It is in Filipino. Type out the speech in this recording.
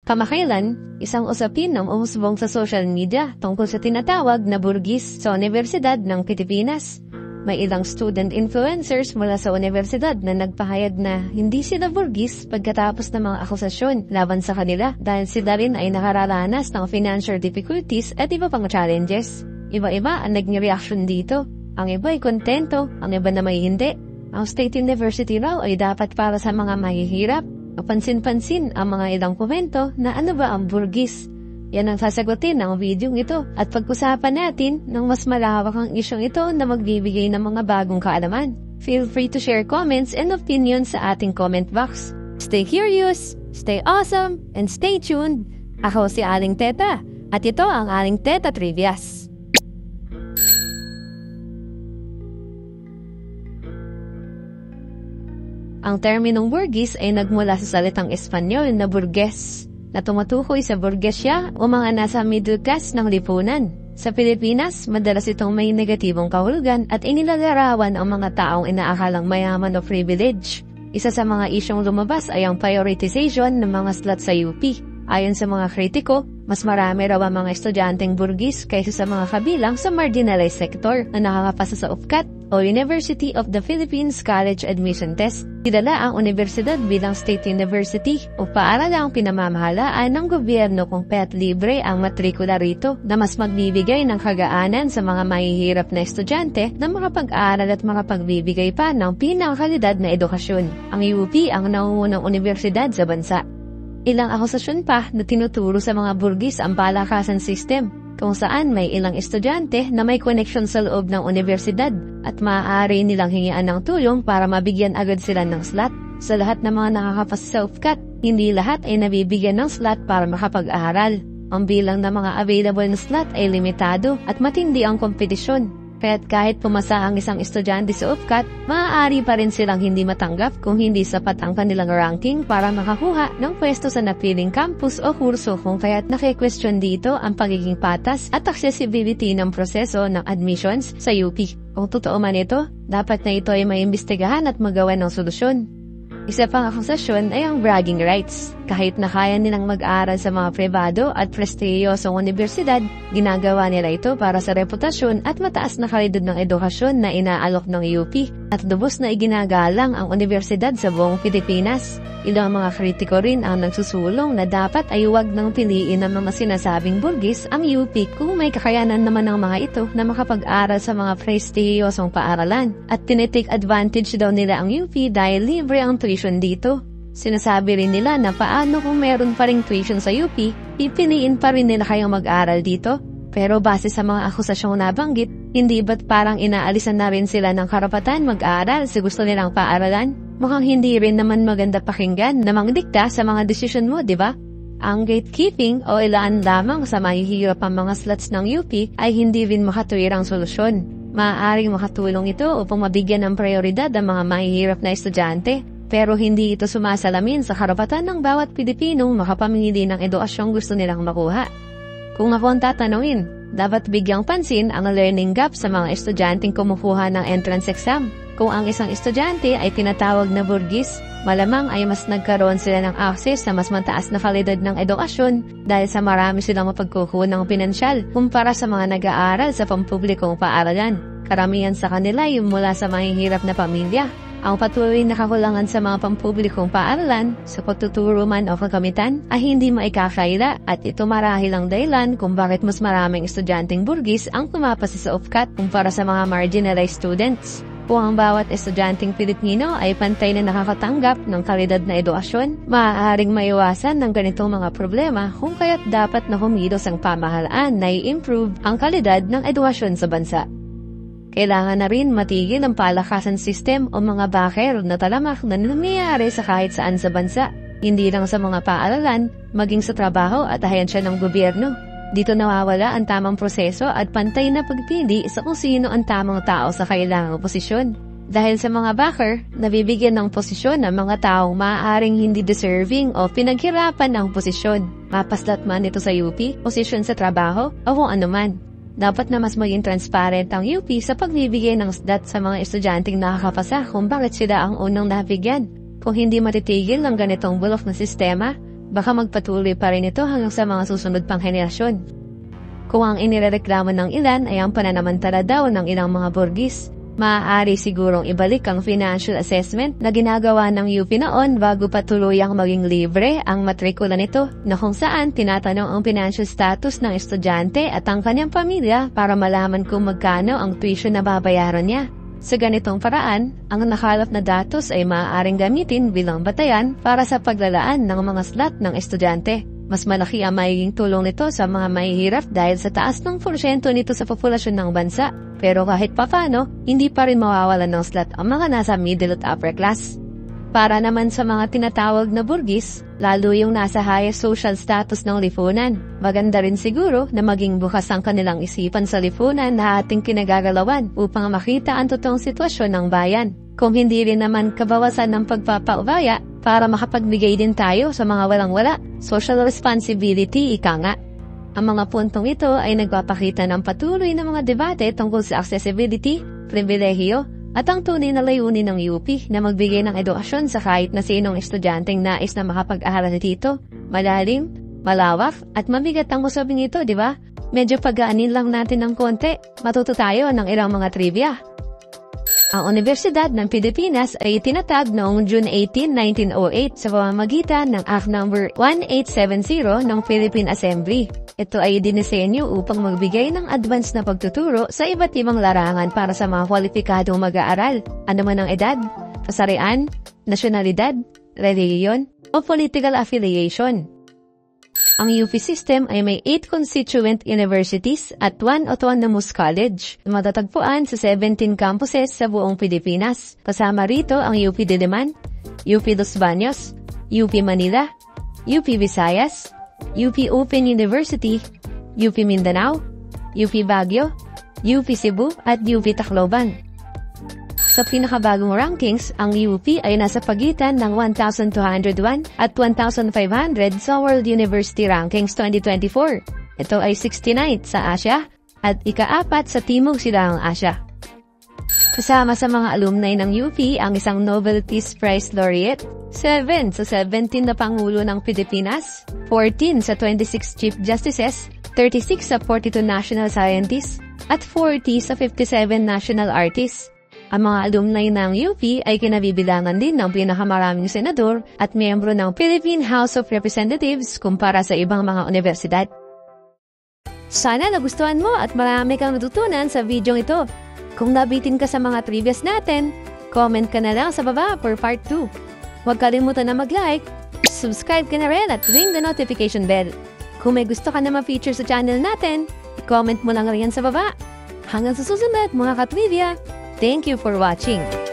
Kamakailan, isang usapin ang umusbong sa social media tungkol sa tinatawag na burgis sa Universidad ng Pilipinas. May ilang student influencers mula sa universidad na nagpahayag na hindi sila burgis pagkatapos ng mga akusasyon laban sa kanila dahil sila rin ay nakararanas ng financial difficulties at iba pang challenges. Iba-iba ang naging reaction dito. Ang iba ay kontento, ang iba na may hindi. Ang State University raw ay dapat para sa mga mahihirap. Mapansin-pansin ang mga ilang komento na ano ba ang burgis. Yan ang sasagutin ng videong ito at pag-usapan natin ng mas malawak ang isyong ito na magbibigay ng mga bagong kaalaman. Feel free to share comments and opinions sa ating comment box. Stay curious, stay awesome, and stay tuned. Ako si Aling Teta at ito ang Aling Teta Trivias. Ang terminong burgis ay nagmula sa salitang Espanyol na burges, na tumatukoy sa burgesya o mga nasa middle class ng lipunan. Sa Pilipinas, madalas itong may negatibong kahulugan at inilalarawan ang mga taong inaakalang mayaman o privilege. Isa sa mga isyong lumabas ay ang prioritization ng mga slots sa UP. Ayon sa mga kritiko, mas marami raw ang mga estudyanteng burgis kaysa sa mga kabilang sa marginalized sector na nakakapasa sa UPCAT o University of the Philippines College Admission Test. Kilala ang universidad bilang State University o paaralang pinamamahalaan ng gobyerno kung kaya't libre ang matrikula rito na mas magbibigay ng kagaanan sa mga mahihirap na estudyante na makapag-aral at makapagbibigay pa ng pinakakalidad na edukasyon. Ang UP ang nauunang universidad sa bansa. Ilang akusasyon pa na tinuturo sa mga burgis ang palakasan system, kung saan may ilang estudyante na may connection sa loob ng universidad at maaari nilang hingian ng tulong para mabigyan agad sila ng slot. Sa lahat ng mga nakakapasa sa UPCAT, hindi lahat ay nabibigyan ng slot para makapag-aral. Ang bilang ng mga available na slot ay limitado at matindi ang kompetisyon. Kaya't kahit pumasa ang isang estudyante sa UPCAT, maaari pa rin silang hindi matanggap kung hindi sapat ang kanilang ranking para makakuha ng pwesto sa napiling campus o kurso, kung kaya't naki-question dito ang pagiging patas at accessibility ng proseso ng admissions sa UP. Kung totoo man ito, dapat na ito ay maimbestigahan at magawa ng solusyon. Isa pang akusasyon ay ang bragging rights. Kahit na kaya nilang mag-aral sa mga pribado at prestiyosong universidad, ginagawa nila ito para sa reputasyon at mataas na kalidad ng edukasyon na inaalok ng UP at lubos na iginagalang ang universidad sa buong Pilipinas. Ilang mga kritiko rin ang nagsusulong na dapat ay huwag nang piliin ng mga sinasabing burgis ang UP kung may kakayanan naman ng mga ito na makapag-aral sa mga prestiyosong paaralan at tinitake advantage daw nila ang UP dahil libre ang tuition dito. Sinasabi rin nila na paano kung meron pa ring tuition sa UP, pipiliin pa rin nila kayong mag-aral dito. Pero base sa mga akusasyong nabanggit, hindi ba't parang inaalisan na rin sila ng karapatan mag-aral sa gusto nilang paaralan? Mukhang hindi rin naman maganda pakinggan na mangdikta sa mga desisyon mo, di ba? Ang gatekeeping o ilaan lamang sa mahihirap ang mga slots ng UP ay hindi rin makatuwirang solusyon. Maaaring makatulong ito upang mabigyan ng prioridad ang mga mahihirap na estudyante. Pero hindi ito sumasalamin sa karapatan ng bawat Pilipinong makapamili ng edukasyong gusto nilang makuha. Kung ako ang tatanungin, dapat bigyang pansin ang learning gap sa mga estudyanteng kumukuha ng entrance exam. Kung ang isang estudyante ay tinatawag na burgis, malamang ay mas nagkaroon sila ng access sa mas mataas na kalidad ng edukasyon dahil sa marami silang mapagkukuha ng pinansyal kumpara sa mga nag-aaral sa pampublikong paaralan. Karamihan sa kanila ay mula sa mahihirap na pamilya. Ang patuloy na kakulangan sa mga pampublikong paaralan sa pagtuturo man o kagamitan ay hindi maikakaila at ito marahil ang dahilan kung bakit mas maraming estudyanteng burgis ang pumapasa sa UPCAT kumpara sa mga marginalized students. Kung ang bawat estudyanteng Pilipino ay pantay na nakakatanggap ng kalidad na edukasyon, maaaring maiwasan ng ganitong mga problema kung kaya't dapat na humilos ang pamahalaan na i-improve ang kalidad ng edukasyon sa bansa. Kailangan na rin matigil ang palakasan system o mga baker na talamak na nangyayari sa kahit saan sa bansa, hindi lang sa mga paaralan, maging sa trabaho at ahensya ng gobyerno. Dito nawawala ang tamang proseso at pantay na pagpili sa kung sino ang tamang tao sa kailangang posisyon. Dahil sa mga backer, nabibigyan ng posisyon ng mga taong maaaring hindi deserving o pinaghirapan ng posisyon. Mapaslat man ito sa UP, posisyon sa trabaho o kung anuman. Dapat na mas maging transparent ang UP sa pagbibigay ng SDAT sa mga estudyanteng nakakapasa kung bakit sila ang unang nabigyan. Kung hindi matitigil ang ganitong bulok na sistema, baka magpatuloy pa rin ito hanggang sa mga susunod pang henerasyon. Kung ang inirereklamo ng ilan ay ang pananamantala daw ng ilang mga Burgess, maaari sigurong ibalik ang financial assessment na ginagawa ng UP noon bago pa tuluyang maging libre ang matrikula nito, na kung saan tinatanong ang financial status ng estudyante at ang kanyang pamilya para malaman kung magkano ang tuition na babayaran niya. Sa ganitong paraan, ang nakalap na datos ay maaaring gamitin bilang batayan para sa paglalaan ng mga slot ng estudyante. Mas malaki ang magiging tulong nito sa mga mahihirap dahil sa taas ng porsyento nito sa populasyon ng bansa. Pero kahit papano, hindi pa rin mawawalan ng slot ang mga nasa middle at upper class. Para naman sa mga tinatawag na Burgess, lalo yung nasa highest social status ng lipunan, maganda rin siguro na maging bukas ang kanilang isipan sa lipunan na ating kinagagalawan upang makita ang totoong sitwasyon ng bayan. Kung hindi rin naman kabawasan ng pagpapaubaya para makapagbigay din tayo sa mga walang-wala, social responsibility ika nga. Ang mga puntong ito ay nagpapakita ng patuloy na mga debate tungkol sa accessibility, pribilehiyo, at ang tunay na layunin ng UP na magbigay ng edukasyon sa kahit na sinong estudyanteng nais na makapag-aral dito. Malalim, malawak, at mabigat ang usaping ito, di ba? Medyo pagaanin lang natin ng konti, matuto tayo ng ilang mga trivia. Ang Universidad ng Pilipinas ay itinatag noong June 18, 1908 sa pamamagitan ng Act No. 1870 ng Philippine Assembly. Ito ay dinisenyo upang magbigay ng advance na pagtuturo sa iba't ibang larangan para sa mga kwalipikadong mag-aaral, ano man ang edad, kasarian, nasyonalidad, relihiyon, o political affiliation. Ang UP system ay may 8 constituent universities at 1 autonomous college na matatagpuan sa 17 campuses sa buong Pilipinas. Kasama rito ang UP Diliman, UP Los Baños, UP Manila, UP Visayas, UP Open University, UP Mindanao, UP Baguio, UP Cebu at UP Tacloban. Sa pinakabagong rankings, ang UP ay nasa pagitan ng 1,201 at 1,500 sa World University Rankings 2024. Ito ay 69th sa Asia at ika-4 sa Timog Silangang Asya. Kasama sa mga alumni ng UP ang isang Nobel Peace Prize laureate, 7 sa 17 na Pangulo ng Pilipinas, 14 sa 26 Chief Justices, 36 sa 42 National Scientists, at 40 sa 57 National Artists. Ang mga alumni ng UP ay kinabibilangan din ng pinakamaraming senador at miyembro ng Philippine House of Representatives kumpara sa ibang mga universidad. Sana nagustuhan mo at marami kang natutunan sa video ito. Kung nabitin ka sa mga trivias natin, comment ka na lang sa baba for part 2. Huwag kalimutan na mag-like, subscribe ka na rin at ring the notification bell. Kung may gusto ka na ma-feature sa channel natin, comment mo lang rin sa baba. Hanggang sa susunod mga ka-trivia! Thank you for watching.